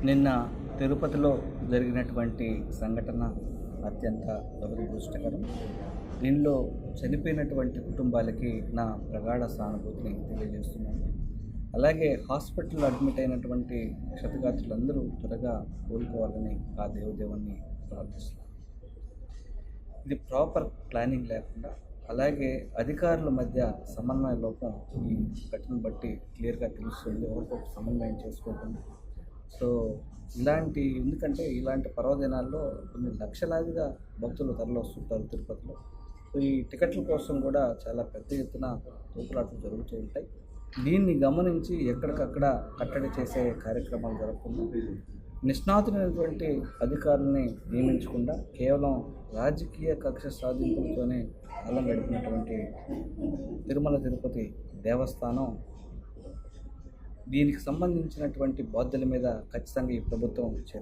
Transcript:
నిన్న తిరుపతిలో జరిగినటువంటి సంఘటన అత్యంత దురదృష్టకరం. దీనిలో చనిపోయినటువంటి కుటుంబాలకి నా ప్రగాఢ సానుభూతిని తెలియజేస్తున్నాను. అలాగే హాస్పిటల్లో అడ్మిట్ అయినటువంటి క్షతగాత్రులందరూ త్వరగా కోలుకోవాలని ఆ దేవదేవుణ్ణి ప్రార్థిస్తున్నాను. ఇది ప్రాపర్ ప్లానింగ్ లేకుండా, అలాగే అధికారుల మధ్య సమన్వయ లోపం ఈ ఘటన బట్టి క్లియర్గా తెలుస్తుంది. ఎవరికొకరు సమన్వయం చేసుకోకుండా. సో ఎందుకంటే ఇలాంటి పర్వదినాల్లో కొన్ని లక్షలాదిగా భక్తులు తరలివస్తుంటారు తిరుపతిలో. సో ఈ టికెట్ల కోసం కూడా చాలా పెద్ద ఎత్తున తోపులాటలు జరుగుతూ ఉంటాయి. దీన్ని గమనించి ఎక్కడికక్కడ కట్టడి చేసే కార్యక్రమాలు జరగకుండా, నిష్ణాతులైనటువంటి అధికారుల్ని నియమించకుండా కేవలం రాజకీయ కక్ష సాధింపులతోనే కాలం గడిపినటువంటి తిరుమల తిరుపతి దేవస్థానం దీనికి సంబంధించినటువంటి బాధ్యుల మీద ఖచ్చితంగా ఈ ప్రభుత్వం చర్య